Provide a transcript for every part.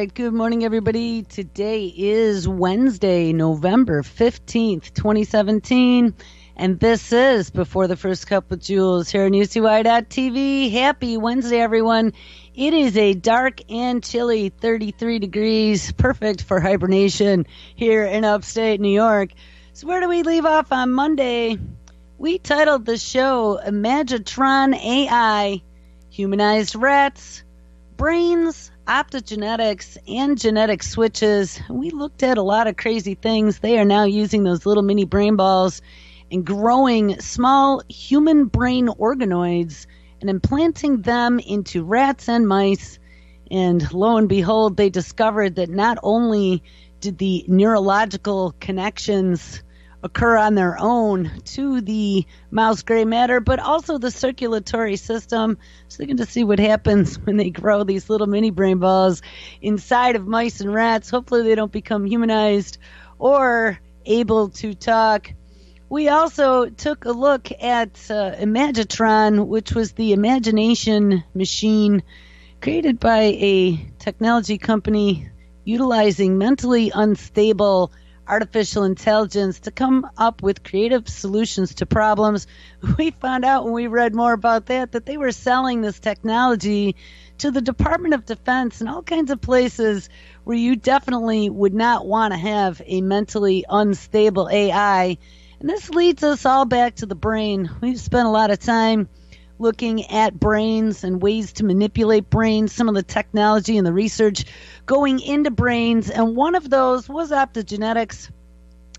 right. Good morning, everybody. Today is Wednesday, November 15th, 2017. And this is Before the First Cup with Jules here on UCY.TV. Happy Wednesday, everyone. It is a dark and chilly 33 degrees, perfect for hibernation here in upstate New York. So where do we leave off on Monday? We titled the show Imagatron AI, Humanized Rats, Brains, Optogenetics, and Genetic Switches. We looked at a lot of crazy things. They are now using those little mini brain balls and growing small human brain organoids and implanting them into rats and mice. And lo and behold, they discovered that not only did the neurological connections occur on their own to the mouse gray matter, but also the circulatory system. So they're going to see what happens when they grow these little mini brain balls inside of mice and rats. Hopefully they don't become humanized or able to talk. We also took a look at Imagatron, which was the imagination machine created by a technology company utilizing mentally unstable artificial intelligence to come up with creative solutions to problems. We found out when we read more about that they were selling this technology to the Department of Defense and all kinds of places where you definitely would not want to have a mentally unstable AI. And this leads us all back to the brain. We've spent a lot of time looking at brains and ways to manipulate brains, some of the technology and the research going into brains, and one of those was optogenetics.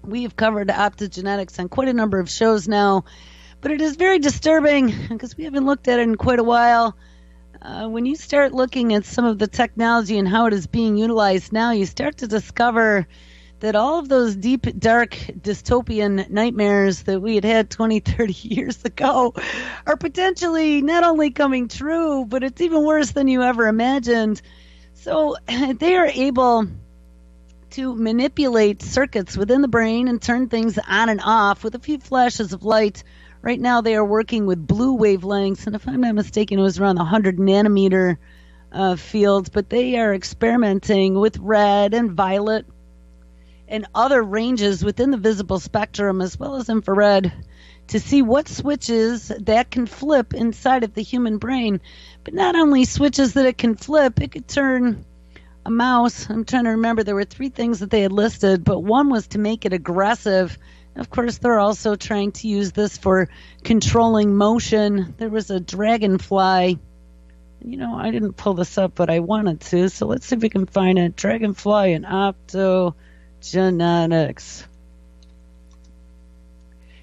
We've covered optogenetics on quite a number of shows now, but it is very disturbing because we haven't looked at it in quite a while. When you start looking at some of the technology and how it is being utilized now, you start to discover that all of those deep, dark, dystopian nightmares that we had 20, 30 years ago are potentially not only coming true, but it's even worse than you ever imagined. So they are able to manipulate circuits within the brain and turn things on and off with a few flashes of light. Right now they are working with blue wavelengths, and if I'm not mistaken, it was around the 100 nanometer field, but they are experimenting with red and violet and other ranges within the visible spectrum as well as infrared to see what switches that can flip inside of the human brain. But not only switches that it can flip, it could turn a mouse. I'm trying to remember, there were 3 things that they had listed, but one was to make it aggressive. Of course, they're also trying to use this for controlling motion. There was a dragonfly. You know, I didn't pull this up, but I wanted to, so let's see if we can find it. Dragonfly and Optogenetics.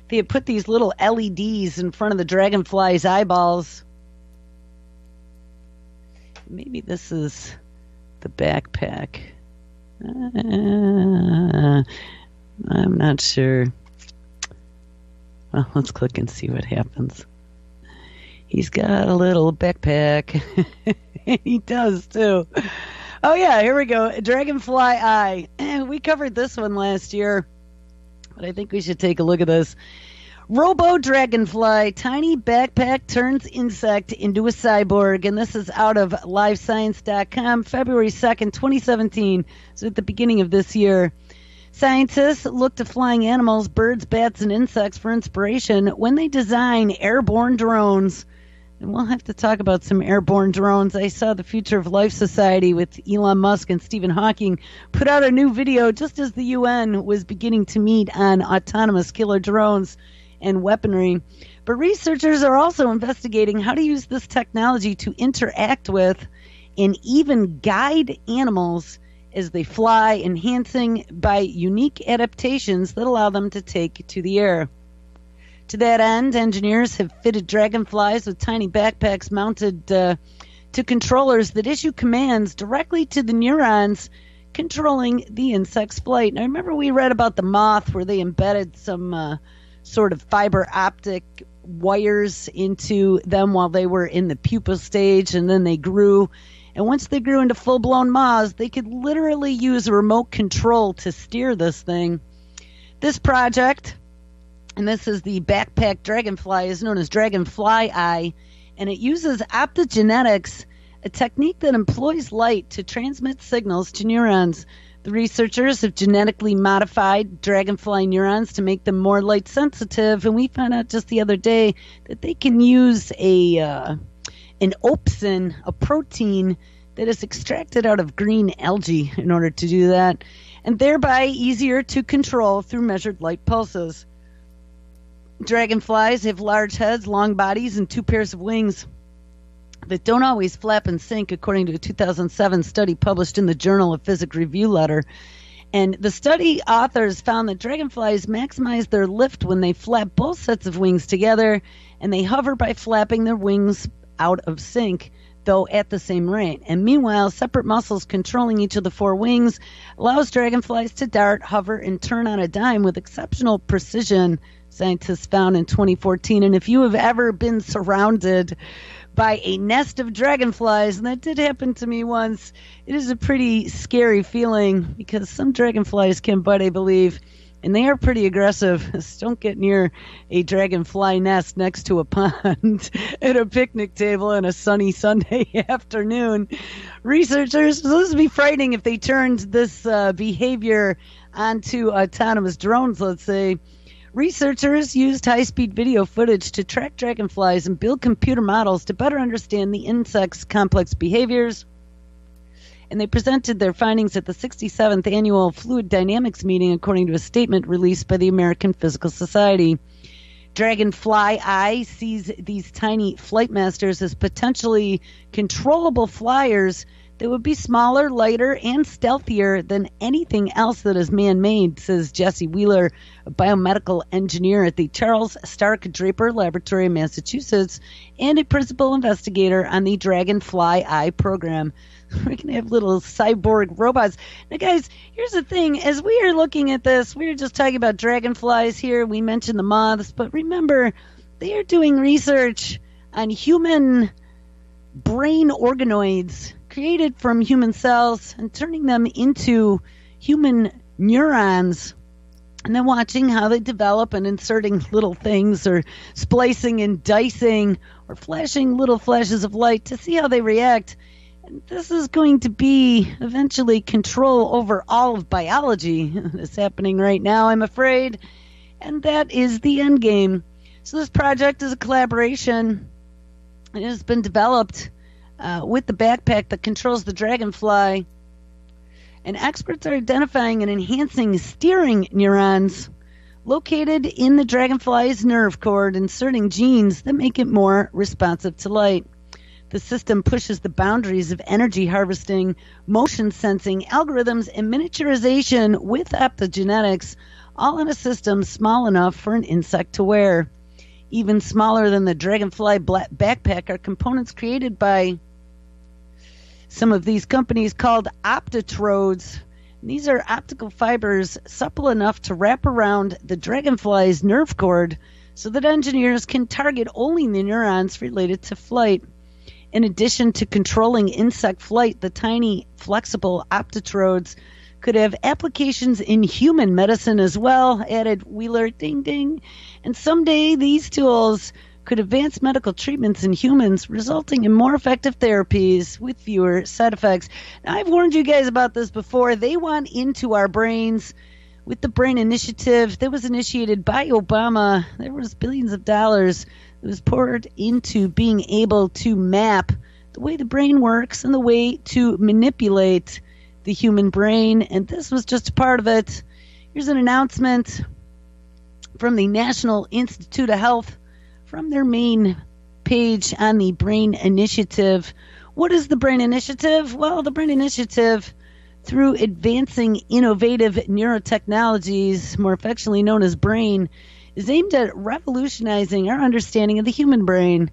They had put these little LEDs in front of the dragonfly's eyeballs. Maybe this is the backpack. I'm not sure. Well, let's click and see what happens. He's got a little backpack. He does, too. Oh, yeah, here we go. DragonflyEye. We covered this one last year, but I think we should take a look at this. Robo Dragonfly, tiny backpack turns insect into a cyborg. And this is out of livescience.com, February 2nd, 2017. So at the beginning of this year. Scientists look to flying animals, birds, bats, and insects for inspiration when they design airborne drones. And we'll have to talk about some airborne drones. I saw the Future of Life Society with Elon Musk and Stephen Hawking put out a new video just as the UN was beginning to meet on autonomous killer drones and weaponry. But researchers are also investigating how to use this technology to interact with and even guide animals as they fly, enhancing by unique adaptations that allow them to take to the air. To that end, engineers have fitted dragonflies with tiny backpacks mounted to controllers that issue commands directly to the neurons controlling the insect's flight. Now, remember we read about the moth where they embedded some sort of fiber optic wires into them while they were in the pupa stage, and then they grew. And once they grew into full-blown moths, they could literally use a remote control to steer this thing. This project, and this is the backpack dragonfly, is known as DragonflyEye, and it uses optogenetics a technique that employs light to transmit signals to neurons. The researchers have genetically modified dragonfly neurons to make them more light sensitive, and we found out just the other day that they can use an opsin, a protein that is extracted out of green algae in order to do that, and thereby easier to control through measured light pulses. Dragonflies have large heads, long bodies, and 2 pairs of wings that don't always flap and sink, according to a 2007 study published in the Journal of Physics Review letter. And the study authors found that dragonflies maximize their lift when they flap both sets of wings together, and they hover by flapping their wings out of sync, though at the same rate. And meanwhile, separate muscles controlling each of the 4 wings allows dragonflies to dart, hover, and turn on a dime with exceptional precision, scientists found in 2014. And if you have ever been surrounded by a nest of dragonflies, and that did happen to me once, it is a pretty scary feeling, because some dragonflies can bite, I believe, and they are pretty aggressive. So don't get near a dragonfly nest next to a pond at a picnic table on a sunny Sunday afternoon. Researchers, so this would be frightening if they turned this behavior onto autonomous drones, let's say. Researchers used high-speed video footage to track dragonflies and build computer models to better understand the insect's complex behaviors. And they presented their findings at the 67th Annual Fluid Dynamics meeting, according to a statement released by the American Physical Society. DragonflyEye sees these tiny flight masters as potentially controllable flyers that would be smaller, lighter, and stealthier than anything else that is man-made, says Jesse Wheeler, a biomedical engineer at the Charles Stark Draper Laboratory in Massachusetts and a principal investigator on the DragonflyEye program. We're going to have little cyborg robots. Now, guys, here's the thing. As we are looking at this, we were just talking about dragonflies here. We mentioned the moths, but remember, they are doing research on human brain organoids created from human cells and turning them into human neurons, and then watching how they develop and inserting little things or splicing and dicing or flashing little flashes of light to see how they react. And this is going to be eventually control over all of biology. It's happening right now, I'm afraid, and that is the end game. So this project is a collaboration. It has been developed with the backpack that controls the dragonfly, and experts are identifying and enhancing steering neurons located in the dragonfly's nerve cord, inserting genes that make it more responsive to light. The system pushes the boundaries of energy harvesting, motion sensing, algorithms, and miniaturization with optogenetics, all in a system small enough for an insect to wear. Even smaller than the dragonfly backpack are components created by some of these companies called optotrodes. These are optical fibers supple enough to wrap around the dragonfly's nerve cord so that engineers can target only the neurons related to flight. In addition to controlling insect flight, the tiny, flexible optotrodes could have applications in human medicine as well, added Wheeler. Ding, ding. And someday these tools could advance medical treatments in humans, resulting in more effective therapies with fewer side effects. Now, I've warned you guys about this before. They want into our brains with the Brain Initiative that was initiated by Obama. There was billions of dollars that was poured into being able to map the way the brain works and the way to manipulate the human brain, and this was just a part of it. Here's an announcement from the National Institute of Health from their main page on the Brain Initiative. What is the Brain Initiative? Well, the Brain Initiative, through advancing innovative neurotechnologies, more affectionately known as BRAIN, is aimed at revolutionizing our understanding of the human brain.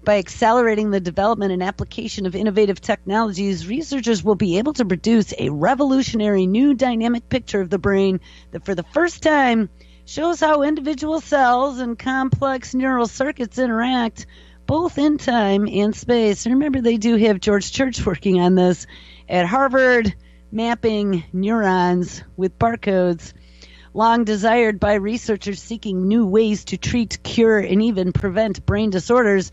By accelerating the development and application of innovative technologies, researchers will be able to produce a revolutionary new dynamic picture of the brain that for the first time shows how individual cells and complex neural circuits interact both in time and space. And remember, they do have George Church working on this at Harvard, mapping neurons with barcodes. Long desired by researchers seeking new ways to treat, cure, and even prevent brain disorders,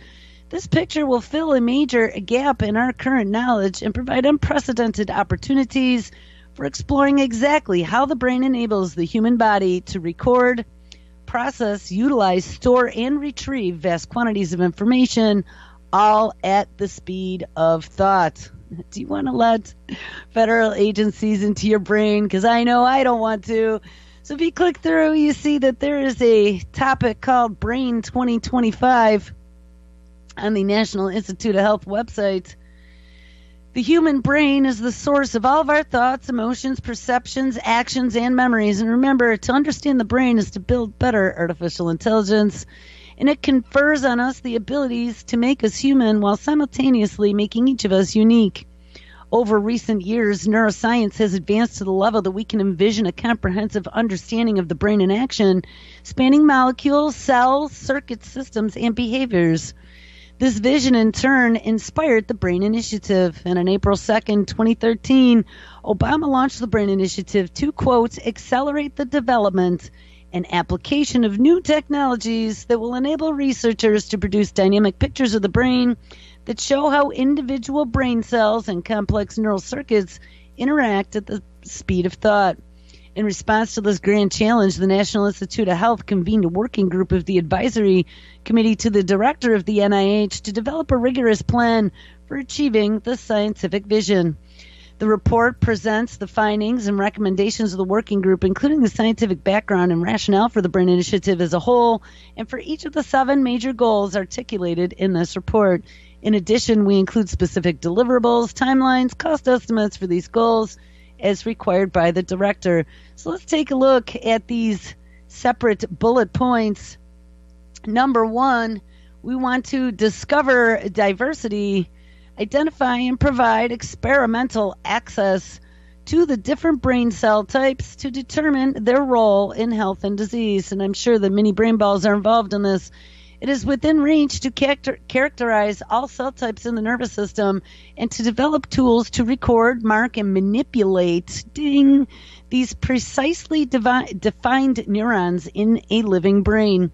This picture will fill a major gap in our current knowledge and provide unprecedented opportunities for exploring exactly how the brain enables the human body to record, process, utilize, store, and retrieve vast quantities of information, all at the speed of thought. Do you want to let federal agencies into your brain? Because I know I don't want to. So if you click through, you see that there is a topic called Brain 2025 on the National Institute of Health website. The human brain is the source of all of our thoughts, emotions, perceptions, actions, and memories. And remember, to understand the brain is to build better artificial intelligence. And it confers on us the abilities to make us human while simultaneously making each of us unique. Over recent years, neuroscience has advanced to the level that we can envision a comprehensive understanding of the brain in action, spanning molecules, cells, circuit systems, and behaviors. This vision, in turn, inspired the Brain Initiative, and on April 2nd, 2013, Obama launched the Brain Initiative to, quote, accelerate the development and application of new technologies that will enable researchers to produce dynamic pictures of the brain that show how individual brain cells and complex neural circuits interact at the speed of thought. In response to this grand challenge, the National Institute of Health convened a working group of the advisory committee to the director of the NIH to develop a rigorous plan for achieving the scientific vision. The report presents the findings and recommendations of the working group, including the scientific background and rationale for the Brain Initiative as a whole, and for each of the 7 major goals articulated in this report. In addition, we include specific deliverables, timelines, cost estimates for these goals, as required by the director. So let's take a look at these separate bullet points. Number 1, we want to discover diversity, identify and provide experimental access to the different brain cell types to determine their role in health and disease. And I'm sure that many brain balls are involved in this. It is within reach to characterize all cell types in the nervous system and to develop tools to record, mark, and manipulate these precisely defined neurons in a living brain.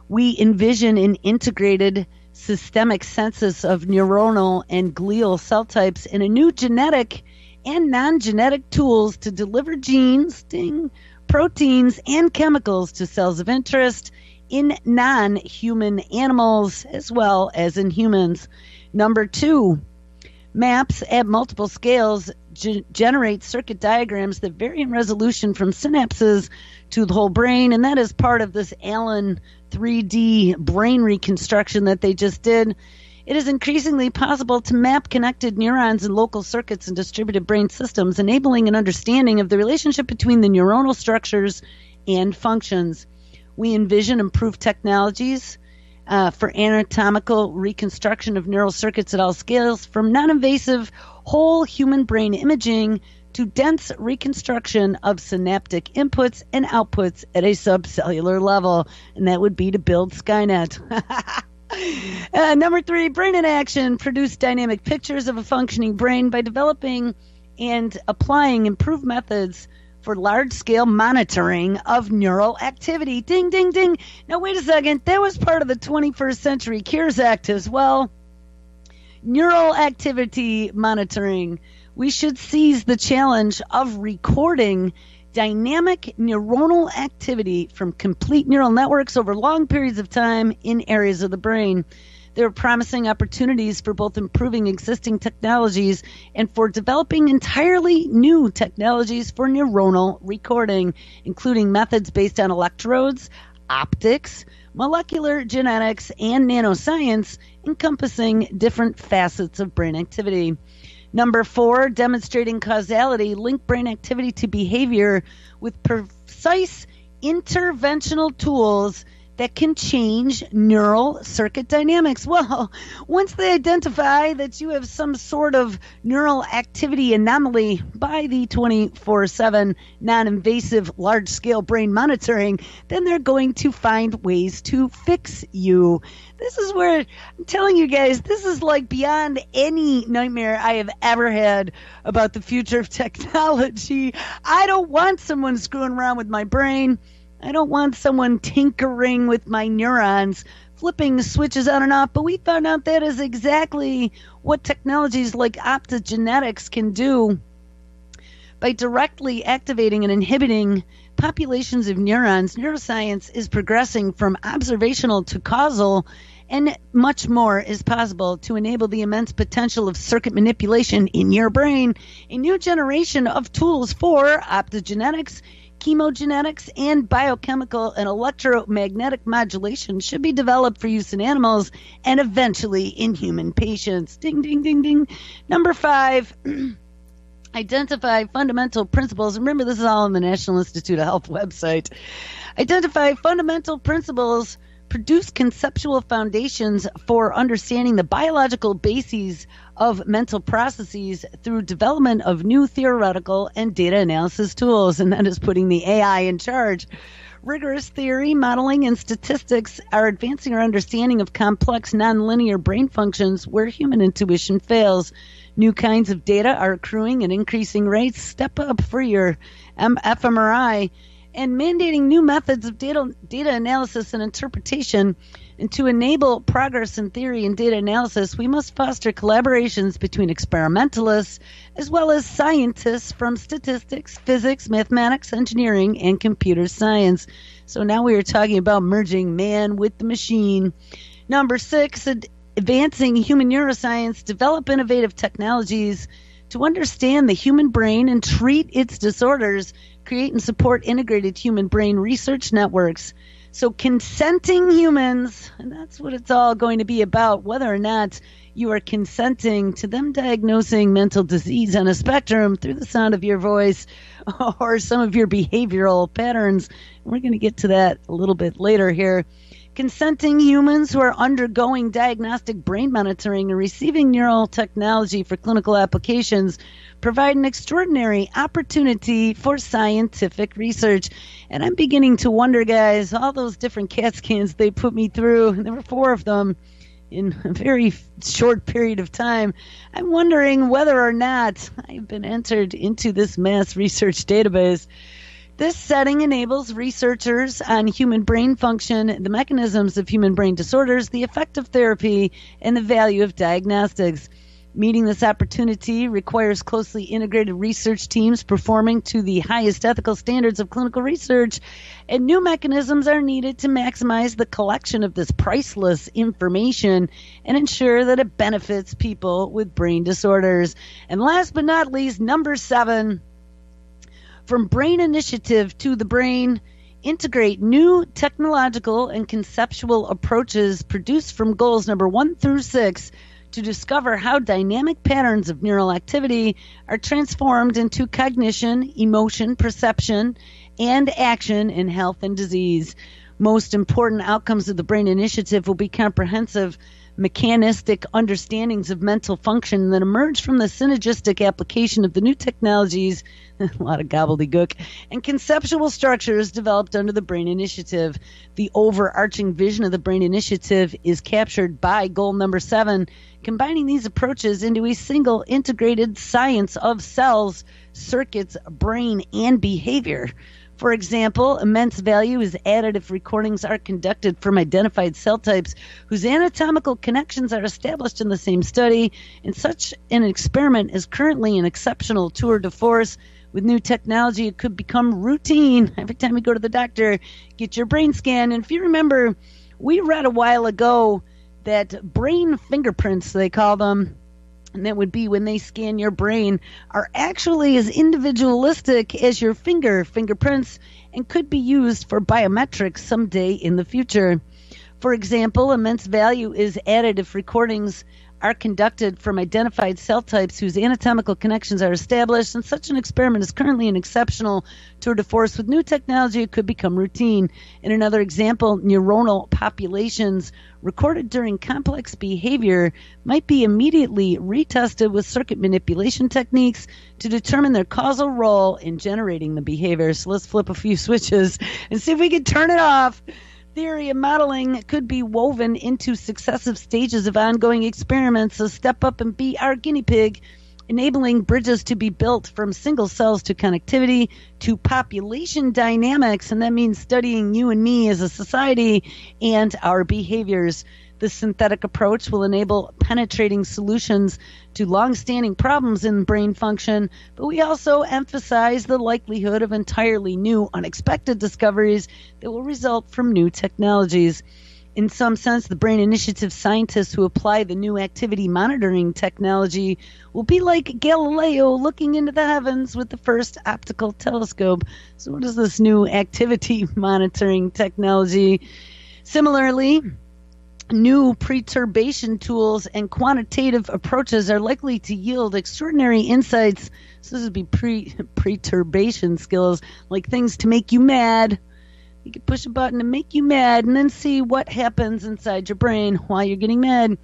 We envision an integrated systemic census of neuronal and glial cell types and a new genetic and non-genetic tools to deliver genes, proteins, and chemicals to cells of interest in non-human animals as well as in humans. Number 2, maps at multiple scales generate circuit diagrams that vary in resolution from synapses to the whole brain, and that is part of this Allen 3D brain reconstruction that they just did. It is increasingly possible to map connected neurons and local circuits in distributed brain systems, enabling an understanding of the relationship between the neuronal structures and functions. We envision improved technologies for anatomical reconstruction of neural circuits at all scales, from non-invasive whole human brain imaging to dense reconstruction of synaptic inputs and outputs at a subcellular level, and that would be to build Skynet. Number 3, brain in action. Produce dynamic pictures of a functioning brain by developing and applying improved methods for large-scale monitoring of neural activity. Ding, ding, ding. Now, wait a second. That was part of the 21st Century Cures Act as well. Neural activity monitoring. We should seize the challenge of recording dynamic neuronal activity from complete neural networks over long periods of time in areas of the brain. There are promising opportunities for both improving existing technologies and for developing entirely new technologies for neuronal recording, including methods based on electrodes, optics, molecular genetics, and nanoscience, encompassing different facets of brain activity. Number 4, demonstrating causality, link brain activity to behavior with precise interventional tools that can change neural circuit dynamics. Well, once they identify that you have some sort of neural activity anomaly by the 24/7 non-invasive large-scale brain monitoring, then they're going to find ways to fix you. This is where I'm telling you guys, this is like beyond any nightmare I have ever had about the future of technology. I don't want someone screwing around with my brain. I don't want someone tinkering with my neurons, flipping switches on and off, but we found out that is exactly what technologies like Optogenetics can do by directly activating and inhibiting populations of neurons. Neuroscience is progressing from observational to causal, and much more is possible to enable the immense potential of circuit manipulation in your brain. A new generation of tools for optogenetics, chemogenetics, and biochemical and electromagnetic modulation should be developed for use in animals and eventually in human patients. Ding, ding, ding, ding. Number 5, identify fundamental principles. Remember, this is all on the National Institute of Health website. Identify fundamental principles, produce conceptual foundations for understanding the biological bases of mental processes through development of new theoretical and data analysis tools, and that is putting the AI in charge. Rigorous theory, modeling, and statistics are advancing our understanding of complex nonlinear brain functions where human intuition fails. New kinds of data are accruing at increasing rates. Step up for your fMRI. And mandating new methods of data analysis and interpretation. And to enable progress in theory and data analysis, we must foster collaborations between experimentalists as well as scientists from statistics, physics, mathematics, engineering, and computer science. So now we are talking about merging man with the machine. Number 6, advancing human neuroscience, develop innovative technologies to understand the human brain and treat its disorders, create and support integrated human brain research networks. So consenting humans, and that's what it's all going to be about, whether or not you are consenting to them diagnosing mental disease on a spectrum through the sound of your voice or some of your behavioral patterns. We're going to get to that a little bit later here. Consenting humans who are undergoing diagnostic brain monitoring and receiving neural technology for clinical applications provide an extraordinary opportunity for scientific research. And I'm beginning to wonder, guys, all those different CAT scans they put me through, and there were 4 of them in a very short period of time. I'm wondering whether or not I've been entered into this mass research database. This setting enables researchers on human brain function, the mechanisms of human brain disorders, the effect of therapy, and the value of diagnostics. Meeting this opportunity requires closely integrated research teams performing to the highest ethical standards of clinical research, and new mechanisms are needed to maximize the collection of this priceless information and ensure that it benefits people with brain disorders. And last but not least, number 7, from brain initiative to the brain, integrate new technological and conceptual approaches produced from goals number 1 through 6 to discover how dynamic patterns of neural activity are transformed into cognition, emotion, perception, and action in health and disease. Most important outcomes of the Brain Initiative will be comprehensive mechanistic understandings of mental function that emerge from the synergistic application of the new technologies, a lot of gobbledygook, and conceptual structures developed under the Brain Initiative. The overarching vision of the Brain Initiative is captured by goal number 7, combining these approaches into a single integrated science of cells, circuits, brain, and behavior. For example, immense value is added if recordings are conducted from identified cell types whose anatomical connections are established in the same study, and such an experiment is currently an exceptional tour de force. With new technology, it could become routine. Every time you go to the doctor, get your brain scan. And if you remember, we read a while ago that brain fingerprints, they call them, and that would be when they scan your brain, are actually as individualistic as your fingerprints and could be used for biometrics someday in the future. For example, immense value is added if recordings are conducted from identified cell types whose anatomical connections are established, and such an experiment is currently an exceptional tour de force. With new technology, it could become routine. In another example, neuronal populations recorded during complex behavior might be immediately retested with circuit manipulation techniques to determine their causal role in generating the behavior. So let's flip a few switches and see if we can turn it off. Theory and modeling could be woven into successive stages of ongoing experiments, so step up and be our guinea pig. enabling bridges to be built from single cells to connectivity to population dynamics, and that means studying you and me as a society and our behaviors. This synthetic approach will enable penetrating solutions to long-standing problems in brain function, but we also emphasize the likelihood of entirely new, unexpected discoveries that will result from new technologies. In some sense, the Brain Initiative scientists who apply the new activity monitoring technology will be like Galileo looking into the heavens with the first optical telescope. So what is this new activity monitoring technology? Similarly, new perturbation tools and quantitative approaches are likely to yield extraordinary insights. So this would be perturbation skills, like things to make you mad. You could push a button to make you mad and then see what happens inside your brain while you're getting mad.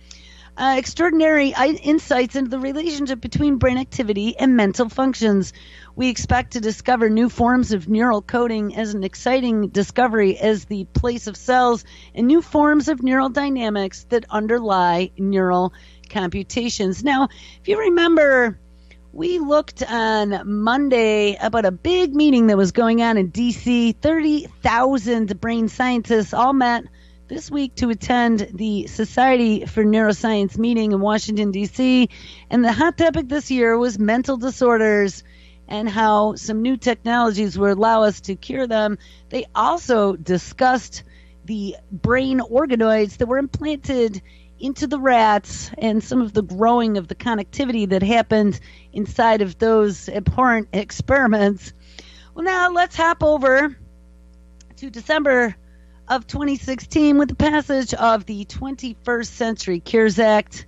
Extraordinary insights into the relationship between brain activity and mental functions. We expect to discover new forms of neural coding as an exciting discovery as the place of cells and new forms of neural dynamics that underlie neural computations. Now, if you remember, we looked on Monday about a big meeting that was going on in D.C. 30,000 brain scientists all met this week to attend the Society for Neuroscience meeting in Washington, D.C. And the hot topic this year was mental disorders and how some new technologies will allow us to cure them. They also discussed the brain organoids that were implanted into the rats and some of the growing of the connectivity that happened inside of those abhorrent experiments. Well, now let's hop over to December of 2016 with the passage of the 21st Century Cures Act.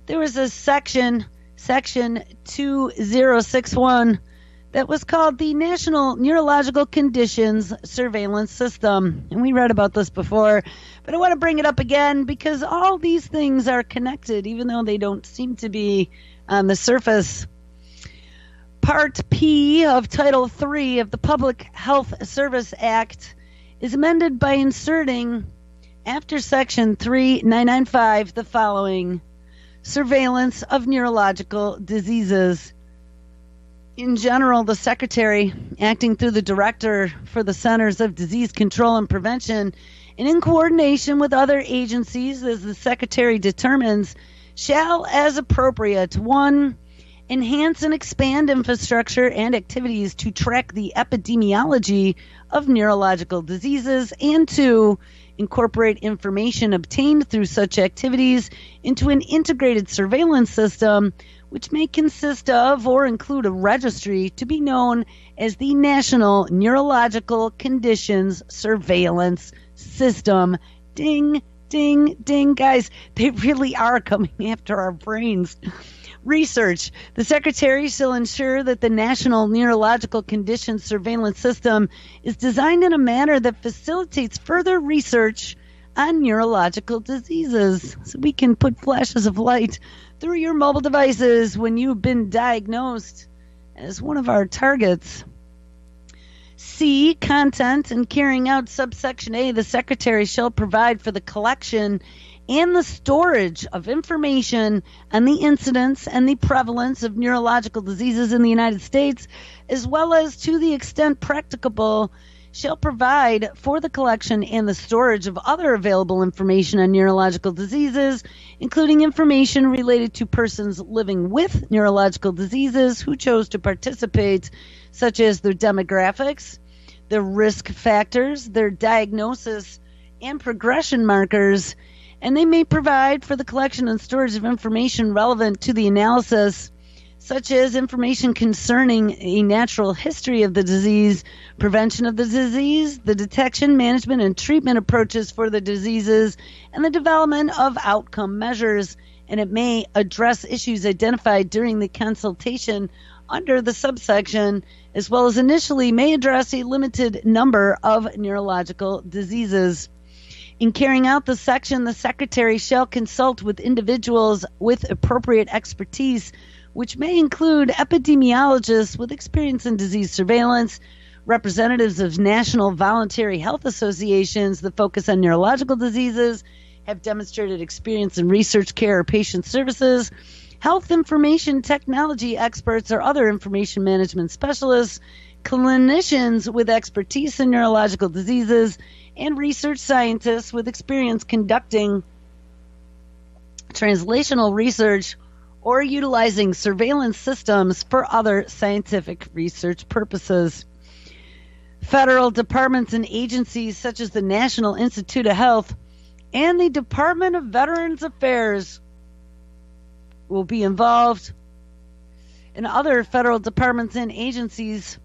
There was a section 2061, that was called the National Neurological Conditions Surveillance System. And we read about this before, but I want to bring it up again because all these things are connected, even though they don't seem to be on the surface. Part P of Title III of the Public Health Service Act is amended by inserting, after Section 3995, the following: surveillance of neurological diseases. In general, the Secretary, acting through the Director for the Centers of Disease Control and Prevention, and in coordination with other agencies as the Secretary determines, shall, as appropriate, 1. Enhance and expand infrastructure and activities to track the epidemiology of neurological diseases, and 2. Incorporate information obtained through such activities into an integrated surveillance system which may consist of or include a registry to be known as the National Neurological Conditions Surveillance System. Ding, ding, ding. Guys, they really are coming after our brains. Research. The Secretary shall ensure that the National Neurological Conditions Surveillance System is designed in a manner that facilitates further research on neurological diseases, so we can put flashes of light through your mobile devices when you've been diagnosed as one of our targets. C. Content. In carrying out subsection A, the Secretary shall provide for the collection and the storage of information on the incidence and the prevalence of neurological diseases in the United States, as well as, to the extent practicable, shall provide for the collection and the storage of other available information on neurological diseases, including information related to persons living with neurological diseases who chose to participate, such as their demographics, their risk factors, their diagnosis, and progression markers, and they may provide for the collection and storage of information relevant to the analysis, such as information concerning a natural history of the disease, prevention of the disease, the detection, management, and treatment approaches for the diseases, and the development of outcome measures. And it may address issues identified during the consultation under the subsection, as well as initially may address a limited number of neurological diseases. In carrying out the section, the Secretary shall consult with individuals with appropriate expertise, which may include epidemiologists with experience in disease surveillance, representatives of national voluntary health associations that focus on neurological diseases, have demonstrated experience in research care or patient services, health information technology experts or other information management specialists, clinicians with expertise in neurological diseases, and research scientists with experience conducting translational research or utilizing surveillance systems for other scientific research purposes. Federal departments and agencies such as the National Institute of Health and the Department of Veterans Affairs will be involved, and other federal departments and agencies,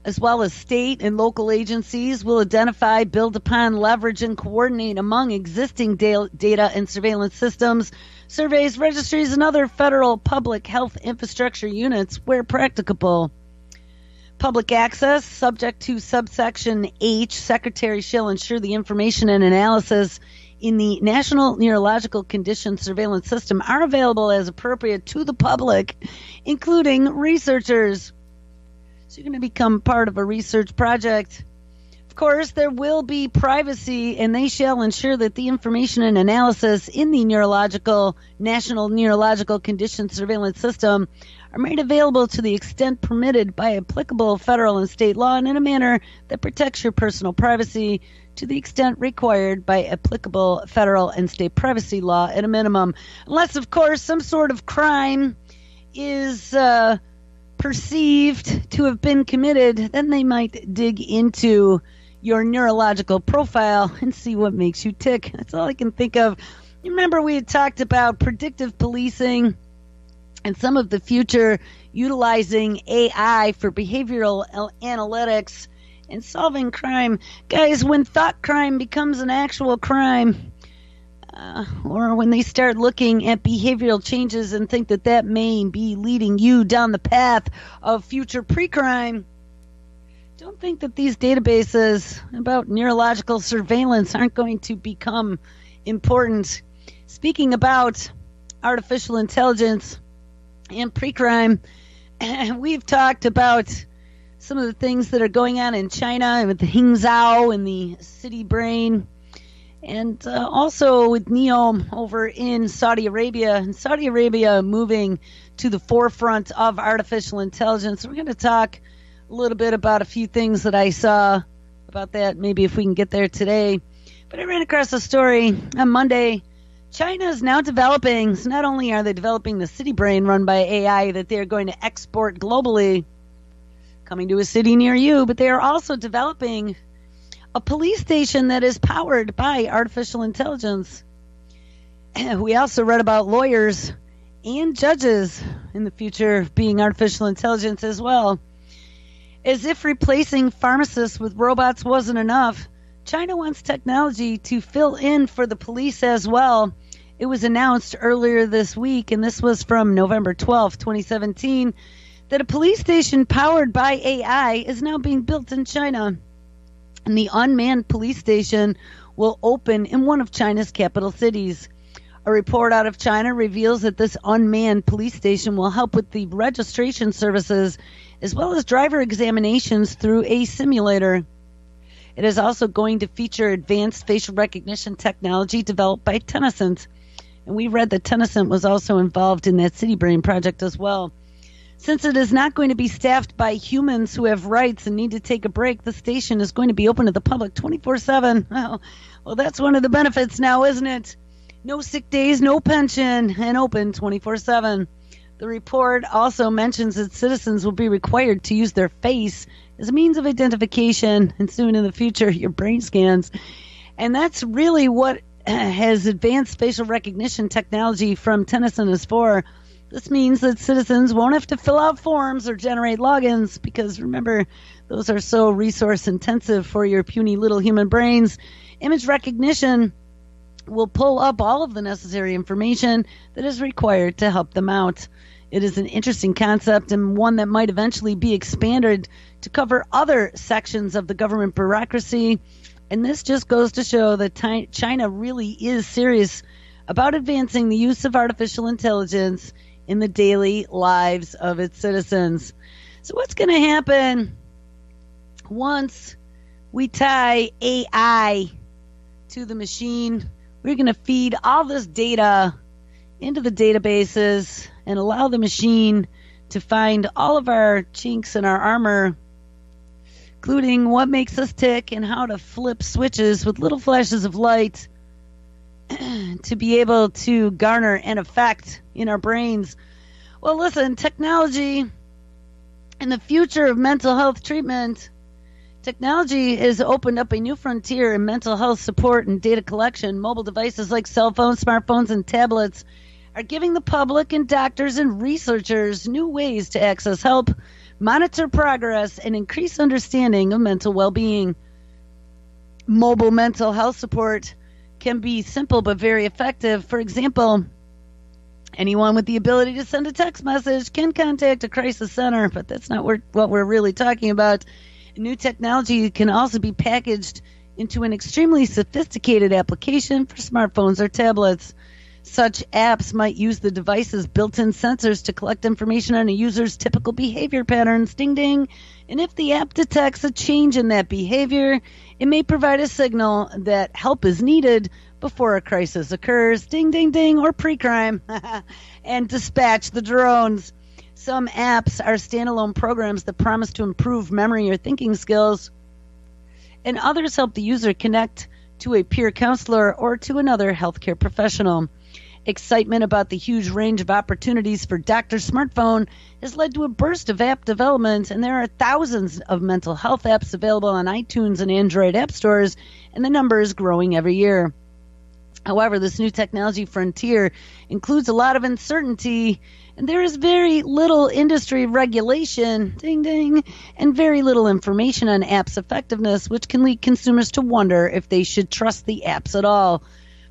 as well as state and local agencies, will identify, build upon, leverage, and coordinate among existing data and surveillance systems, surveys, registries, and other federal public health infrastructure units where practicable. Public access, subject to subsection H, Secretary shall ensure the information and analysis in the National Neurological Condition Surveillance System are available as appropriate to the public, including researchers. So you're going to become part of a research project. Of course, there will be privacy, and they shall ensure that the information and analysis in the National Neurological Condition Surveillance System are made available to the extent permitted by applicable federal and state law and in a manner that protects your personal privacy to the extent required by applicable federal and state privacy law at a minimum. Unless, of course, some sort of crime is perceived to have been committed, then they might dig into your neurological profile and see what makes you tick. That's all I can think of. You remember we had talked about predictive policing and some of the future utilizing AI for behavioral analytics and solving crime. Guys, when thought crime becomes an actual crime, or when they start looking at behavioral changes and think that that may be leading you down the path of future pre-crime, don't think that these databases about neurological surveillance aren't going to become important. Speaking about artificial intelligence and pre-crime, we've talked about some of the things that are going on in China with the Hangzhou and the city brain, and also with NEOM over in Saudi Arabia. And Saudi Arabia moving to the forefront of artificial intelligence. We're going to talk a little bit about a few things that I saw about that, maybe if we can get there today. But I ran across a story on Monday. China is now developing, so not only are they developing the city brain run by AI that they're going to export globally, coming to a city near you, but they are also developing a police station that is powered by artificial intelligence. We also read about lawyers and judges in the future being artificial intelligence as well. As if replacing pharmacists with robots wasn't enough, China wants technology to fill in for the police as well. It was announced earlier this week, and this was from November 12, 2017, that a police station powered by AI is now being built in China. And the unmanned police station will open in one of China's capital cities. A report out of China reveals that this unmanned police station will help with the registration services as well as driver examinations through a simulator. It is also going to feature advanced facial recognition technology developed by Tencent. And we read that Tencent was also involved in that City Brain project as well. Since it is not going to be staffed by humans who have rights and need to take a break, the station is going to be open to the public 24/7. Well, that's one of the benefits now, isn't it? No sick days, no pension, and open 24/7. The report also mentions that citizens will be required to use their face as a means of identification, and soon in the future, your brain scans. And that's really what has advanced facial recognition technology from Tencent is for. This means that citizens won't have to fill out forms or generate logins because, remember, those are so resource intensive for your puny little human brains. Image recognition will pull up all of the necessary information that is required to help them out. It is an interesting concept and one that might eventually be expanded to cover other sections of the government bureaucracy. And this just goes to show that China really is serious about advancing the use of artificial intelligence in the daily lives of its citizens. So what's going to happen once we tie AI to the machine? We're going to feed all this data into the databases and allow the machine to find all of our chinks in our armor, including what makes us tick and how to flip switches with little flashes of light to be able to garner an effect in our brains. Well, listen, technology and the future of mental health treatment. Technology has opened up a new frontier in mental health support and data collection. Mobile devices like cell phones, smartphones, and tablets are giving the public and doctors and researchers new ways to access help, monitor progress, and increase understanding of mental well-being. Mobile mental health support can be simple but very effective. For example, anyone with the ability to send a text message can contact a crisis center, but that's not what we're really talking about. New technology can also be packaged into an extremely sophisticated application for smartphones or tablets. Such apps might use the device's built-in sensors to collect information on a user's typical behavior patterns, ding ding, and if the app detects a change in that behavior, it may provide a signal that help is needed before a crisis occurs, ding ding ding, or pre-crime, and dispatch the drones. Some apps are standalone programs that promise to improve memory or thinking skills, and others help the user connect to a peer counselor or to another healthcare professional. Excitement about the huge range of opportunities for Dr. Smartphone has led to a burst of app development, and there are thousands of mental health apps available on iTunes and Android app stores, and the number is growing every year. However, this new technology frontier includes a lot of uncertainty, and there is very little industry regulation, ding ding, and very little information on apps' effectiveness, which can lead consumers to wonder if they should trust the apps at all.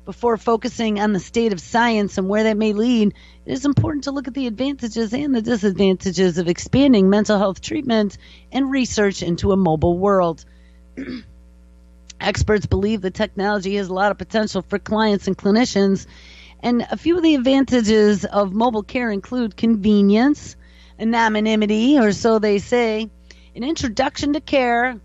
Before focusing on the state of science and where that may lead, it is important to look at the advantages and the disadvantages of expanding mental health treatment and research into a mobile world. Experts believe the technology has a lot of potential for clients and clinicians, and a few of the advantages of mobile care include convenience, anonymity, or so they say, an introduction to care,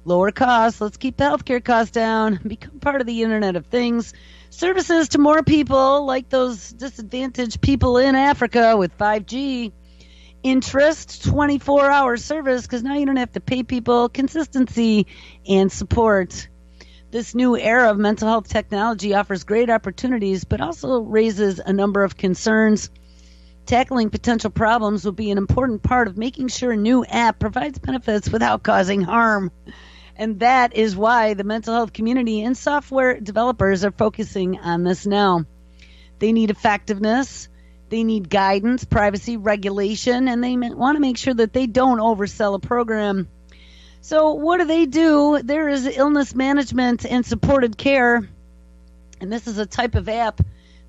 lower costs, let's keep the healthcare costs down, become part of the Internet of Things, services to more people like those disadvantaged people in Africa with 5G, interest, 24-hour service because now you don't have to pay people, consistency, and support. This new era of mental health technology offers great opportunities but also raises a number of concerns. Tackling potential problems will be an important part of making sure a new app provides benefits without causing harm. And that is why the mental health community and software developers are focusing on this now. They need effectiveness, they need guidance, privacy, regulation, and they want to make sure that they don't oversell a program. So what do? There is illness management and supported care, and this is a type of app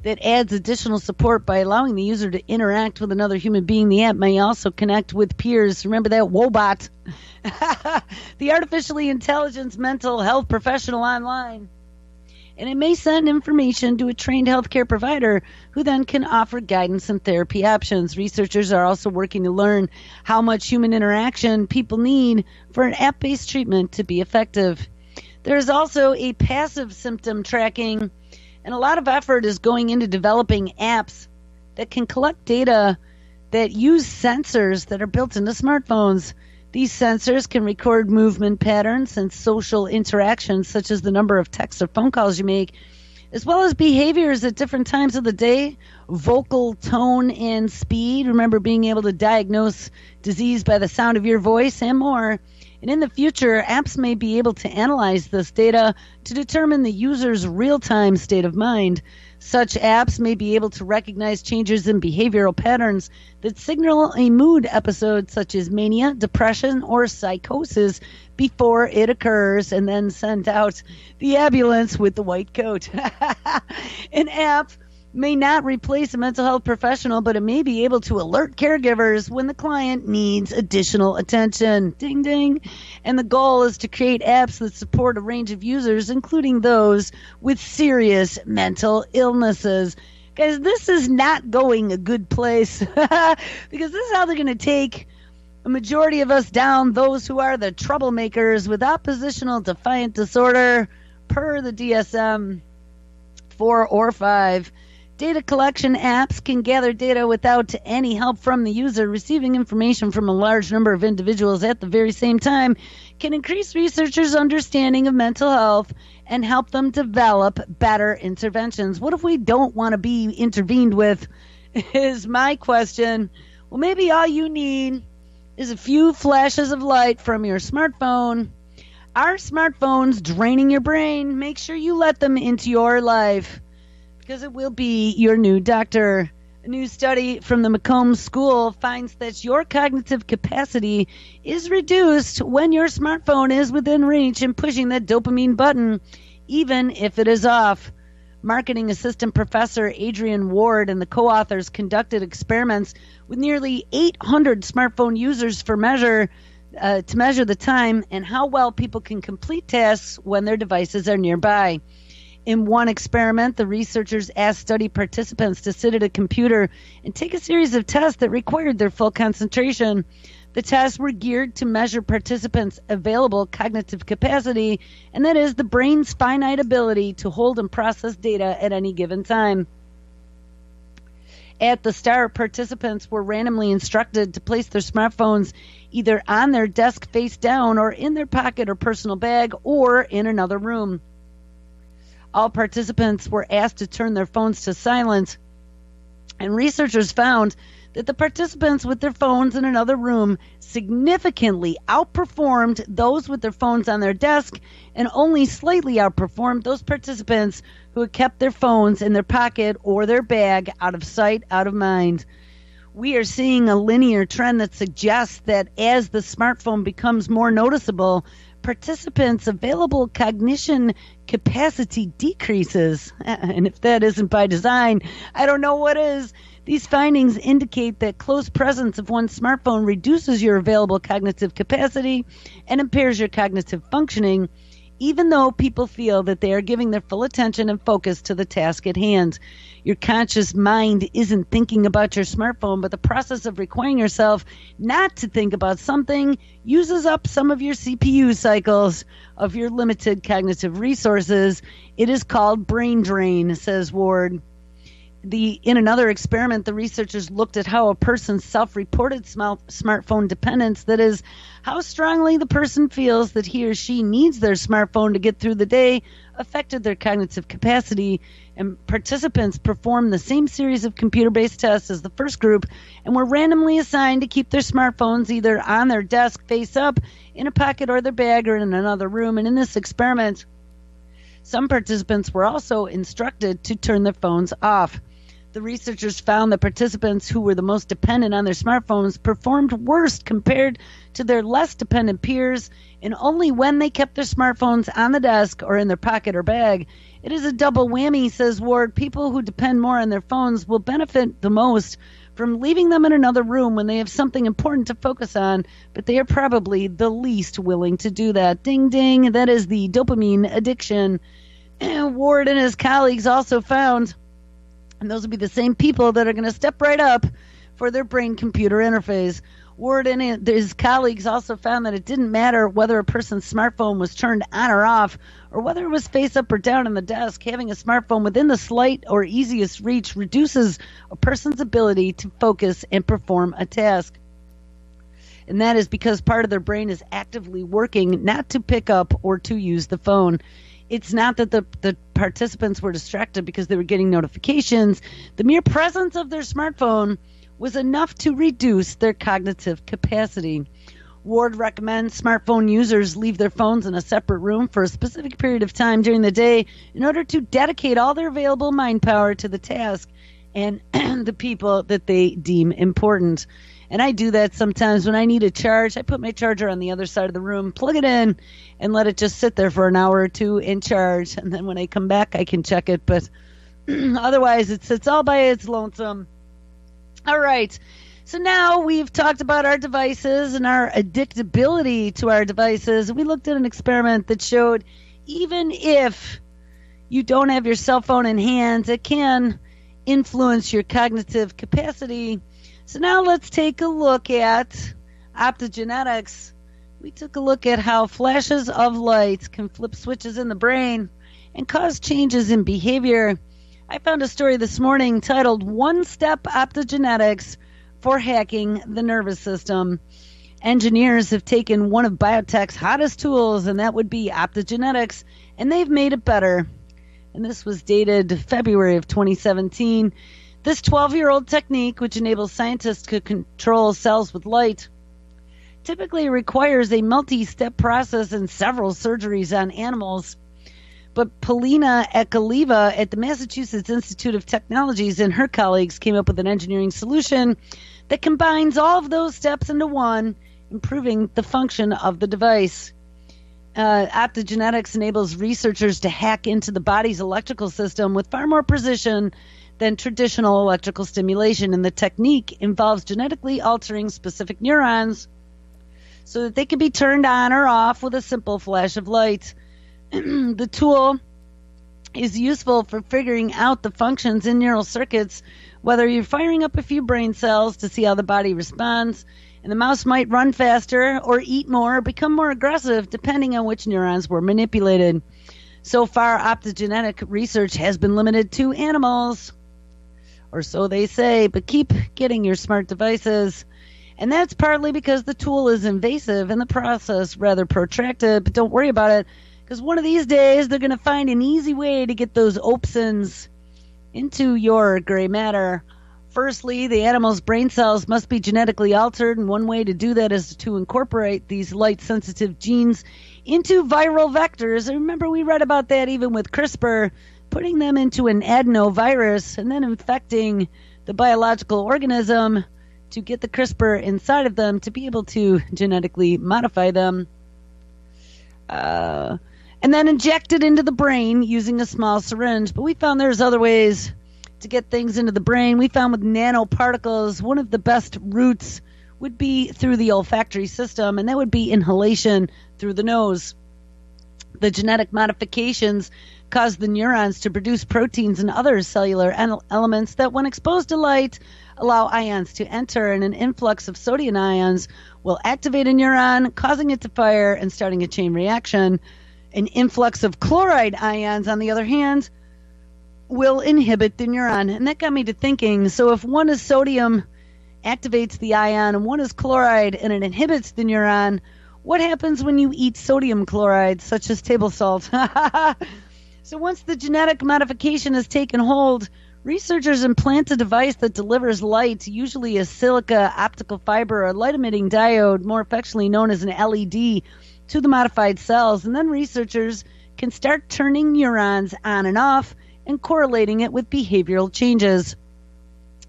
that adds additional support by allowing the user to interact with another human being. The app may also connect with peers. Remember that Wobot, the artificially intelligent mental health professional online. And it may send information to a trained healthcare provider who then can offer guidance and therapy options. Researchers are also working to learn how much human interaction people need for an app-based treatment to be effective. There is also a passive symptom tracking, and a lot of effort is going into developing apps that can collect data that use sensors that are built into smartphones. These sensors can record movement patterns and social interactions, such as the number of texts or phone calls you make, as well as behaviors at different times of the day, vocal tone and speed. Remember being able to diagnose disease by the sound of your voice and more. And in the future, apps may be able to analyze this data to determine the user's real-time state of mind. Such apps may be able to recognize changes in behavioral patterns that signal a mood episode such as mania, depression, or psychosis before it occurs, and then send out the ambulance with the white coat. An app may not replace a mental health professional, but it may be able to alert caregivers when the client needs additional attention. Ding, ding. And the goal is to create apps that support a range of users, including those with serious mental illnesses. Guys, this is not going a good place because this is how they're going to take a majority of us down, those who are the troublemakers with oppositional defiant disorder per the DSM 4 or 5. Data collection apps can gather data without any help from the user. Receiving information from a large number of individuals at the very same time can increase researchers' understanding of mental health and help them develop better interventions. What if we don't want to be intervened with, is my question. Well, maybe all you need is a few flashes of light from your smartphone. Are smartphones draining your brain? Make sure you let them into your life, because it will be your new doctor. A new study from the Macomb School finds that your cognitive capacity is reduced when your smartphone is within reach and pushing that dopamine button, even if it is off. Marketing assistant professor Adrian Ward and the co-authors conducted experiments with nearly 800 smartphone users to measure the time and how well people can complete tasks when their devices are nearby. In one experiment, the researchers asked study participants to sit at a computer and take a series of tests that required their full concentration. The tests were geared to measure participants' available cognitive capacity, and that is the brain's finite ability to hold and process data at any given time. At the start, participants were randomly instructed to place their smartphones either on their desk face down or in their pocket or personal bag or in another room. All participants were asked to turn their phones to silent, and researchers found that the participants with their phones in another room significantly outperformed those with their phones on their desk and only slightly outperformed those participants who had kept their phones in their pocket or their bag, out of sight, out of mind. We are seeing a linear trend that suggests that as the smartphone becomes more noticeable, participants' available cognition capacity decreases. And if that isn't by design, I don't know what is. These findings indicate that close presence of one's smartphone reduces your available cognitive capacity and impairs your cognitive functioning, even though people feel that they are giving their full attention and focus to the task at hand. Your conscious mind isn't thinking about your smartphone, but the process of requiring yourself not to think about something uses up some of your CPU cycles of your limited cognitive resources. It is called brain drain, says Ward. In another experiment, the researchers looked at how a person's self-reported smartphone dependence, that is, how strongly the person feels that he or she needs their smartphone to get through the day, affected their cognitive capacity. And participants performed the same series of computer-based tests as the first group and were randomly assigned to keep their smartphones either on their desk face up, in a pocket or their bag, or in another room. And in this experiment, some participants were also instructed to turn their phones off. The researchers found that participants who were the most dependent on their smartphones performed worst compared to their less dependent peers, and only when they kept their smartphones on the desk or in their pocket or bag. It is a double whammy, says Ward. People who depend more on their phones will benefit the most from leaving them in another room when they have something important to focus on, but they are probably the least willing to do that. Ding, ding, that is the dopamine addiction. Ward and his colleagues also found, and those will be the same people that are going to step right up for their brain-computer interface. Ward and his colleagues also found that it didn't matter whether a person's smartphone was turned on or off, or whether it was face up or down on the desk. Having a smartphone within the slight or easiest reach reduces a person's ability to focus and perform a task. And that is because part of their brain is actively working not to pick up or to use the phone. It's not that the participants were distracted because they were getting notifications. The mere presence of their smartphone was enough to reduce their cognitive capacity. Ward recommends smartphone users leave their phones in a separate room for a specific period of time during the day in order to dedicate all their available mind power to the task and the people that they deem important. And I do that sometimes when I need a charge. I put my charger on the other side of the room, plug it in, and let it just sit there for an hour or two in charge. And then when I come back, I can check it. But otherwise, it sits all by its lonesome. All right. So now we've talked about our devices and our addictability to our devices. We looked at an experiment that showed even if you don't have your cell phone in hand, it can influence your cognitive capacity. So now let's take a look at optogenetics. We took a look at how flashes of light can flip switches in the brain and cause changes in behavior. I found a story this morning titled One Step Optogenetics for Hacking the Nervous System. Engineers have taken one of biotech's hottest tools, and that would be optogenetics, and they've made it better. And this was dated February of 2017. This 12-year-old technique, which enables scientists to control cells with light, typically requires a multi-step process and several surgeries on animals. But Polina Ekaleva at the Massachusetts Institute of Technologies and her colleagues came up with an engineering solution that combines all of those steps into one, improving the function of the device. Optogenetics enables researchers to hack into the body's electrical system with far more precision than traditional electrical stimulation, and the technique involves genetically altering specific neurons so that they can be turned on or off with a simple flash of light. The tool is useful for figuring out the functions in neural circuits, whether you're firing up a few brain cells to see how the body responds, and the mouse might run faster or eat more or become more aggressive depending on which neurons were manipulated. So far, optogenetic research has been limited to animals, or so they say, but keep getting your smart devices. And that's partly because the tool is invasive and the process rather protracted, but don't worry about it, because one of these days they're going to find an easy way to get those opsins into your gray matter. Firstly, the animal's brain cells must be genetically altered, and one way to do that is to incorporate these light-sensitive genes into viral vectors. And remember, we read about that even with CRISPR, putting them into an adenovirus and then infecting the biological organism to get the CRISPR inside of them to be able to genetically modify them. And then inject it into the brain using a small syringe. But we found there's other ways to get things into the brain. We found with nanoparticles, one of the best routes would be through the olfactory system, and that would be inhalation through the nose. The genetic modifications cause the neurons to produce proteins and other cellular elements that, when exposed to light, allow ions to enter, and an influx of sodium ions will activate a neuron, causing it to fire and starting a chain reaction. An influx of chloride ions, on the other hand, will inhibit the neuron. And that got me to thinking, so if one is sodium, activates the ion, and one is chloride, and it inhibits the neuron, what happens when you eat sodium chloride, such as table salt? So once the genetic modification has taken hold, researchers implant a device that delivers light, usually a silica optical fiber or light-emitting diode, more affectionately known as an LED, to the modified cells, and then researchers can start turning neurons on and off and correlating it with behavioral changes.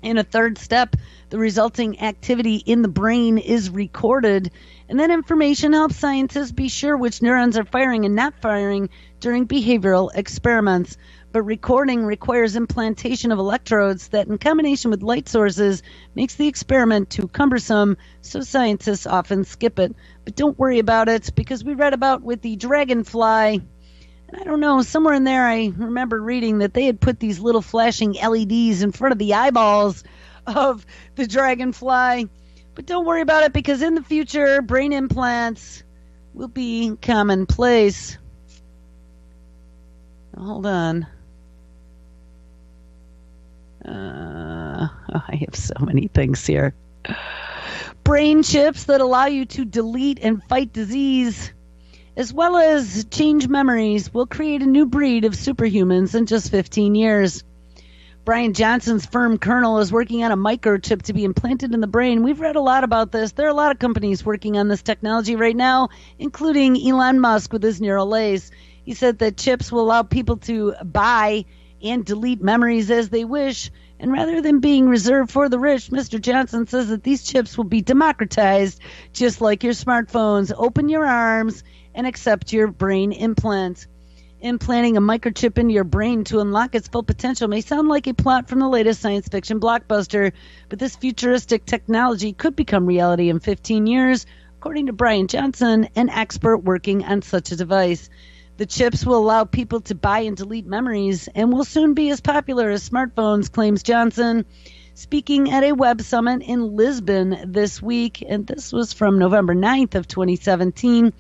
In a third step, the resulting activity in the brain is recorded, and that information helps scientists be sure which neurons are firing and not firing during behavioral experiments. But recording requires implantation of electrodes that, in combination with light sources, makes the experiment too cumbersome, so scientists often skip it. But don't worry about it, because we read about with the Dragonfly, and I don't know, somewhere in there I remember reading that they had put these little flashing LEDs in front of the eyeballs of the Dragonfly. But don't worry about it, because in the future, brain implants will be commonplace. Hold on. I have so many things here. Brain chips that allow you to delete and fight disease, as well as change memories, will create a new breed of superhumans in just 15 years. Brian Johnson's firm Kernel is working on a microchip to be implanted in the brain. We've read a lot about this. There are a lot of companies working on this technology right now, including Elon Musk with his Neuralace. He said that chips will allow people to buy and delete memories as they wish, and rather than being reserved for the rich, Mr. Johnson says that these chips will be democratized, just like your smartphones. Open your arms and accept your brain implant. Implanting a microchip into your brain to unlock its full potential may sound like a plot from the latest science fiction blockbuster, but this futuristic technology could become reality in 15 years, according to Brian Johnson, an expert working on such a device. The chips will allow people to buy and delete memories and will soon be as popular as smartphones, claims Johnson, speaking at a web summit in Lisbon this week, and this was from November 9th of 2017.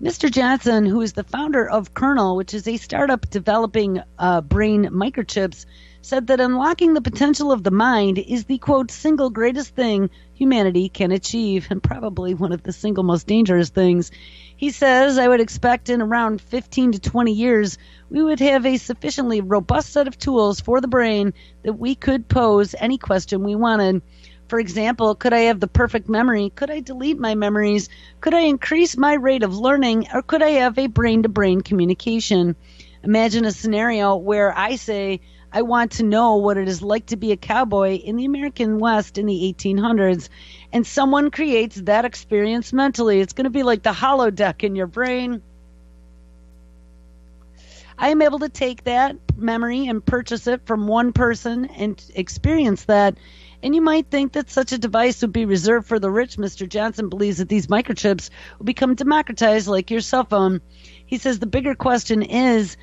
Mr. Johnson, who is the founder of Kernel, which is a startup developing brain microchips, said that unlocking the potential of the mind is the, quote, single greatest thing humanity can achieve, and probably one of the single most dangerous things. He says, I would expect in around 15 to 20 years, we would have a sufficiently robust set of tools for the brain that we could pose any question we wanted. For example, could I have the perfect memory? Could I delete my memories? Could I increase my rate of learning? Or could I have a brain-to-brain communication? Imagine a scenario where I say, I want to know what it is like to be a cowboy in the American West in the 1800s, and someone creates that experience mentally. It's going to be like the holodeck in your brain. I am able to take that memory and purchase it from one person and experience that. And you might think that such a device would be reserved for the rich. Mr. Johnson believes that these microchips will become democratized like your cell phone. He says the bigger question is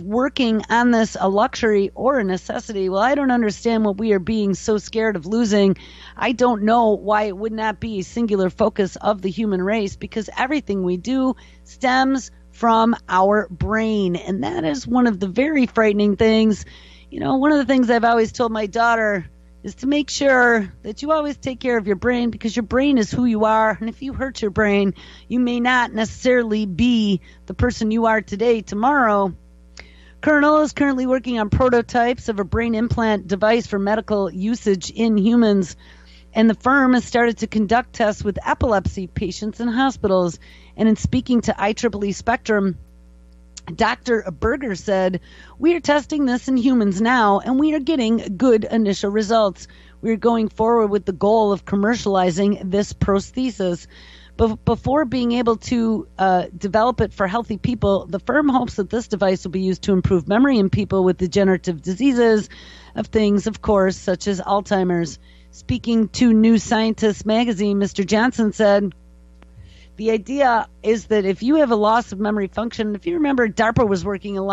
working on this a luxury or a necessity? Well, I don't understand what we are being so scared of losing. I don't know why it would not be a singular focus of the human race, because everything we do stems from our brain. And that is one of the very frightening things. You know, one of the things I've always told my daughter is to make sure that you always take care of your brain, because your brain is who you are. And if you hurt your brain, you may not necessarily be the person you are today, tomorrow. Kernel is currently working on prototypes of a brain implant device for medical usage in humans. And the firm has started to conduct tests with epilepsy patients in hospitals. And in speaking to IEEE Spectrum, Dr. Berger said, we are testing this in humans now, and we are getting good initial results. We are going forward with the goal of commercializing this prosthesis. But before being able to develop it for healthy people, the firm hopes that this device will be used to improve memory in people with degenerative diseases of things, of course, such as Alzheimer's. Speaking to New Scientist magazine, Mr. Johnson said, the idea is that if you have a loss of memory function, if you remember, DARPA was working on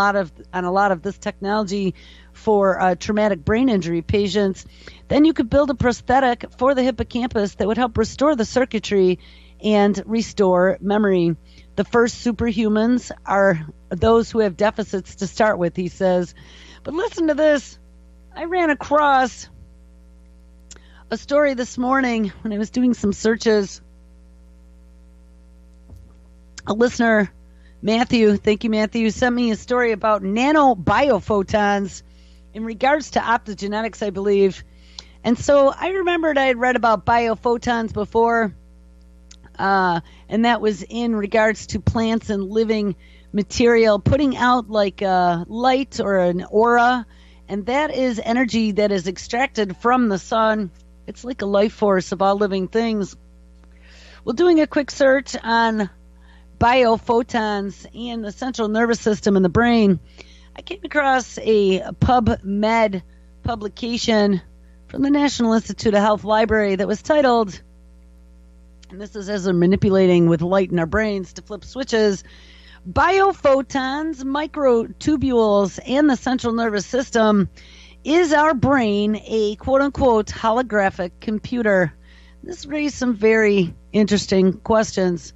a lot of this technology for traumatic brain injury patients, then you could build a prosthetic for the hippocampus that would help restore the circuitry and restore memory. The first superhumans are those who have deficits to start with, he says. But listen to this. I ran across a story this morning when I was doing some searches. A listener, Matthew, thank you, Matthew, sent me a story about nano biophotons in regards to optogenetics, I believe. And so I remembered I had read about biophotons before, and that was in regards to plants and living material putting out like a light or an aura, and that is energy that is extracted from the sun. It's like a life force of all living things. Well, doing a quick search on biophotons and the central nervous system in the brain, I came across a PubMed publication from the National Institute of Health Library that was titled, and this is as they're manipulating with light in our brains to flip switches, Biophotons, Microtubules, and the Central Nervous System. Is our brain a quote-unquote holographic computer? This raised some very interesting questions.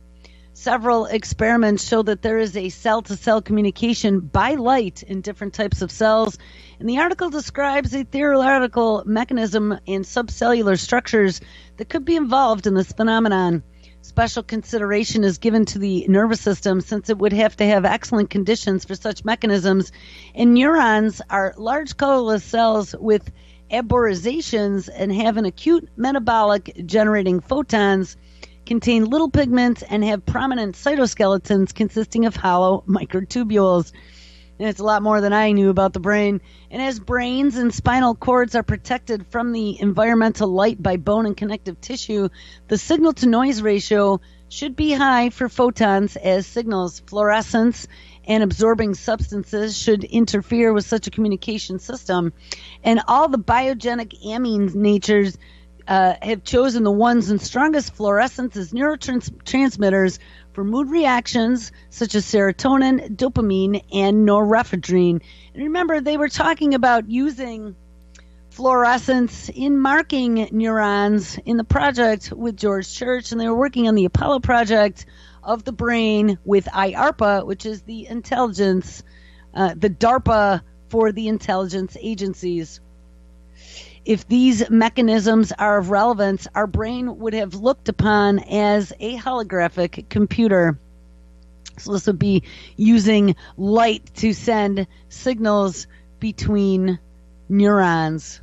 Several experiments show that there is a cell-to-cell communication by light in different types of cells, and the article describes a theoretical mechanism and subcellular structures that could be involved in this phenomenon. Special consideration is given to the nervous system since it would have to have excellent conditions for such mechanisms, and neurons are large colorless cells with arborizations and have an acute metabolic generating photons, contain little pigments, and have prominent cytoskeletons consisting of hollow microtubules. And it's a lot more than I knew about the brain. And as brains and spinal cords are protected from the environmental light by bone and connective tissue, the signal-to-noise ratio should be high for photons as signals. Fluorescence and absorbing substances should interfere with such a communication system. And all the biogenic amine natures have chosen the ones in strongest fluorescence as neurotransmitters for mood reactions such as serotonin, dopamine, and norepinephrine. And remember, they were talking about using fluorescence in marking neurons in the project with George Church, and they were working on the Apollo project of the brain with IARPA, which is the intelligence, the DARPA for the intelligence agencies. If these mechanisms are of relevance, our brain would have looked upon as a holographic computer. So this would be using light to send signals between neurons.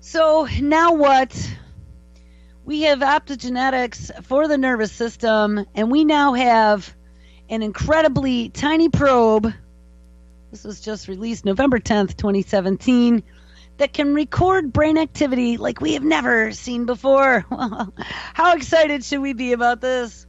So now what? We have optogenetics for the nervous system, and we now have an incredibly tiny probe. This was just released November 10th, 2017, that can record brain activity like we have never seen before. How excited should we be about this?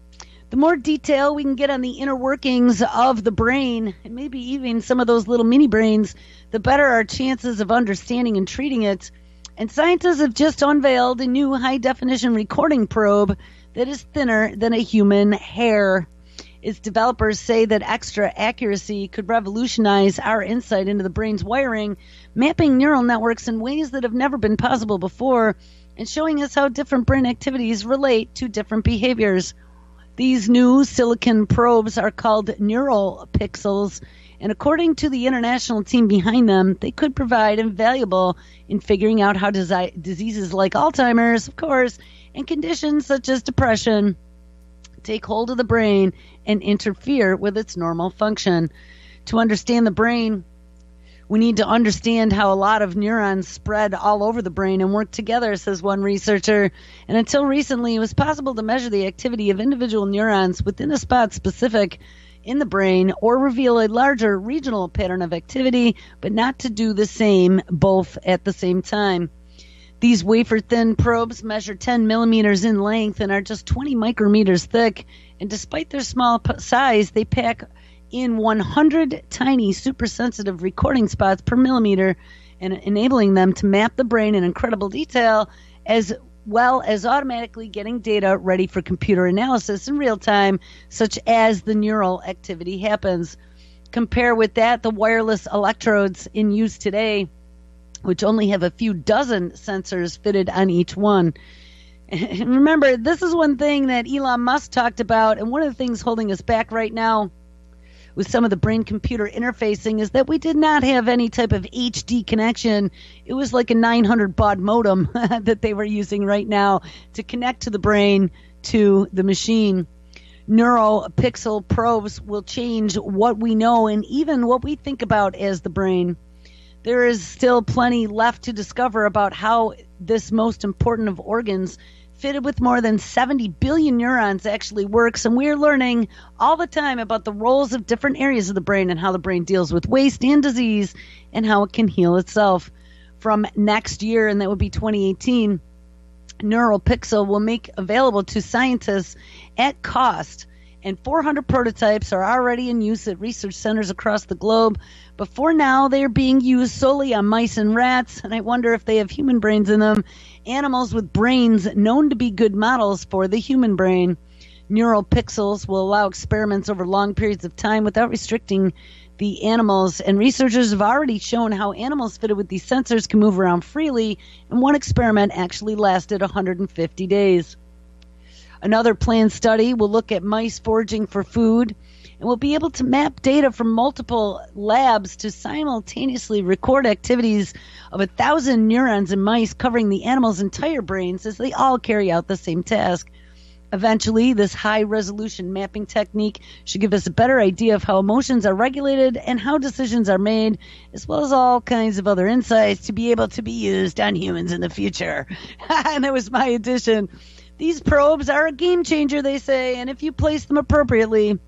The more detail we can get on the inner workings of the brain, and maybe even some of those little mini brains, the better our chances of understanding and treating it. And scientists have just unveiled a new high-definition recording probe that is thinner than a human hair. Its developers say that extra accuracy could revolutionize our insight into the brain's wiring, mapping neural networks in ways that have never been possible before, and showing us how different brain activities relate to different behaviors. These new silicon probes are called neural pixels, and according to the international team behind them, they could provide invaluable in figuring out how diseases like Alzheimer's, of course, and conditions such as depression take hold of the brain and interfere with its normal function. To understand the brain, we need to understand how a lot of neurons spread all over the brain and work together, says one researcher. And until recently, it was possible to measure the activity of individual neurons within a spot specific in the brain or reveal a larger regional pattern of activity, but not to do the same both at the same time. These wafer-thin probes measure 10 millimeters in length and are just 20 micrometers thick, and despite their small size, they pack in 100 tiny super-sensitive recording spots per millimeter, and enabling them to map the brain in incredible detail, as well as automatically getting data ready for computer analysis in real time, such as the neural activity happens. Compare with that the wireless electrodes in use today, which only have a few dozen sensors fitted on each one. And remember, this is one thing that Elon Musk talked about, and one of the things holding us back right now with some of the brain-computer interfacing is that we did not have any type of HD connection. It was like a 900 baud modem that they were using right now to connect to the brain to the machine. Neural pixel probes will change what we know and even what we think about as the brain. There is still plenty left to discover about how this most important of organs, fitted with more than 70 billion neurons, actually works, and we're learning all the time about the roles of different areas of the brain and how the brain deals with waste and disease and how it can heal itself. From next year, and that would be 2018, Neural Pixel will make available to scientists at cost, and 400 prototypes are already in use at research centers across the globe. But for now, they are being used solely on mice and rats, and I wonder if they have human brains in them, animals with brains known to be good models for the human brain. Neural pixels will allow experiments over long periods of time without restricting the animals, and researchers have already shown how animals fitted with these sensors can move around freely, and one experiment actually lasted 150 days. Another planned study will look at mice foraging for food, and will be able to map data from multiple labs to simultaneously record activities of 1,000 neurons in mice covering the animal's entire brains as they all carry out the same task. Eventually, this high-resolution mapping technique should give us a better idea of how emotions are regulated and how decisions are made, as well as all kinds of other insights to be able to be used on humans in the future. And that was my addition. These probes are a game changer, they say, and if you place them appropriately,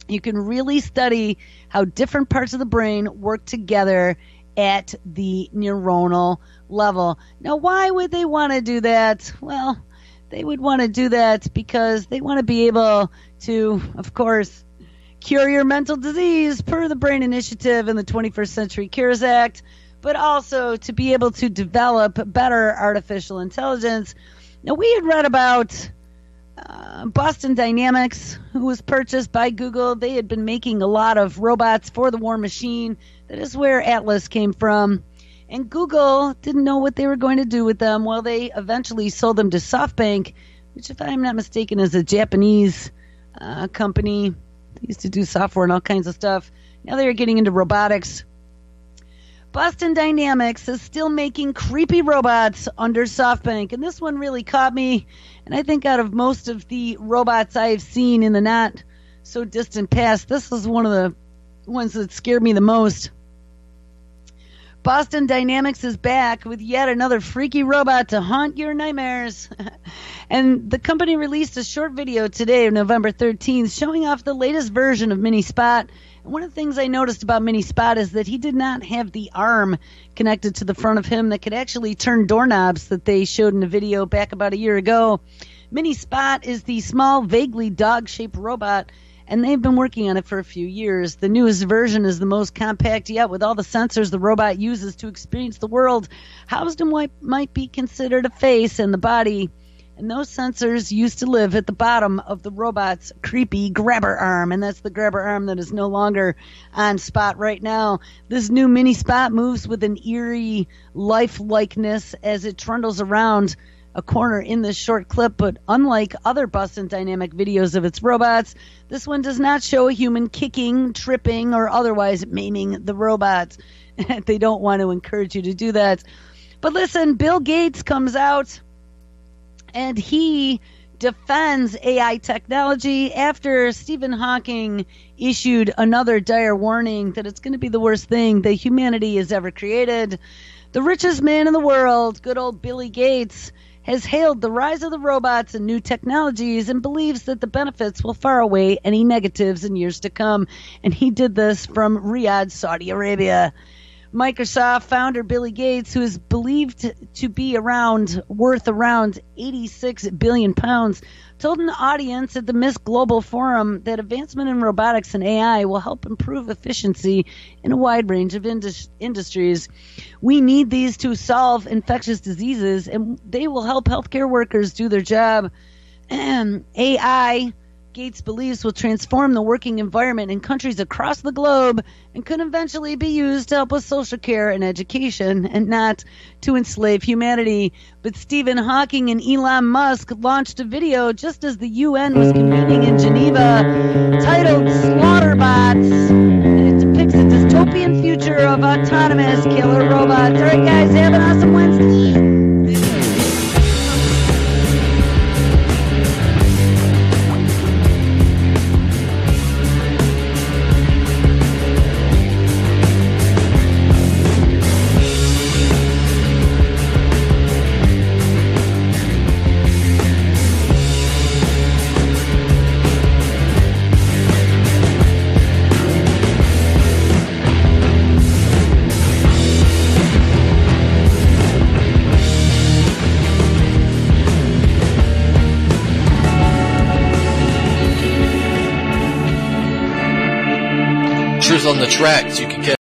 you can really study how different parts of the brain work together at the neuronal level. Now, why would they want to do that? Well, they would want to do that because they want to be able to, of course, cure your mental disease per the Brain Initiative and the 21st Century Cures Act, but also to be able to develop better artificial intelligence. Now, we had read about Boston Dynamics, who was purchased by Google. They had been making a lot of robots for the war machine. That is where Atlas came from. And Google didn't know what they were going to do with them. Well, they eventually sold them to SoftBank which, if I'm not mistaken, is a Japanese company. They used to do software and all kinds of stuff. Now they're getting into robotics. Boston Dynamics is still making creepy robots under SoftBank, and this one really caught me. And I think out of most of the robots I've seen in the not so distant past, this is one of the ones that scared me the most. Boston Dynamics is back with yet another freaky robot to haunt your nightmares. And the company released a short video today, November 13th, showing off the latest version of Mini Spot. And one of the things I noticed about Mini Spot is that he did not have the arm connected to the front of him that could actually turn doorknobs that they showed in the video back about a year ago. Mini Spot is the small, vaguely dog-shaped robot, and they've been working on it for a few years. The newest version is the most compact yet, with all the sensors the robot uses to experience the world housed in what might be considered a face and the body. And those sensors used to live at the bottom of the robot's creepy grabber arm, and that's the grabber arm that is no longer on Spot right now. This new Mini Spot moves with an eerie lifelikeness as it trundles around a corner in this short clip, but unlike other Boston Dynamic videos of its robots, this one does not show a human kicking, tripping, or otherwise maiming the robots. They don't want to encourage you to do that. But listen, Bill Gates comes out and he defends AI technology after Stephen Hawking issued another dire warning that it's going to be the worst thing that humanity has ever created. The richest man in the world, good old Billy Gates, has hailed the rise of the robots and new technologies and believes that the benefits will far outweigh any negatives in years to come. And he did this from Riyadh, Saudi Arabia. Microsoft founder Billy Gates, who is believed to be worth around 86 billion pounds, told an audience at the MISC Global Forum that advancement in robotics and AI will help improve efficiency in a wide range of industries. We need these to solve infectious diseases, and they will help healthcare workers do their job. AI, Gates believes, will transform the working environment in countries across the globe and could eventually be used to help with social care and education and not to enslave humanity. But Stephen Hawking and Elon Musk launched a video just as the UN was convening in Geneva titled Slaughterbots. And it depicts a dystopian future of autonomous killer robots. All right, guys, have an awesome Wednesday. On the tracks, you can catch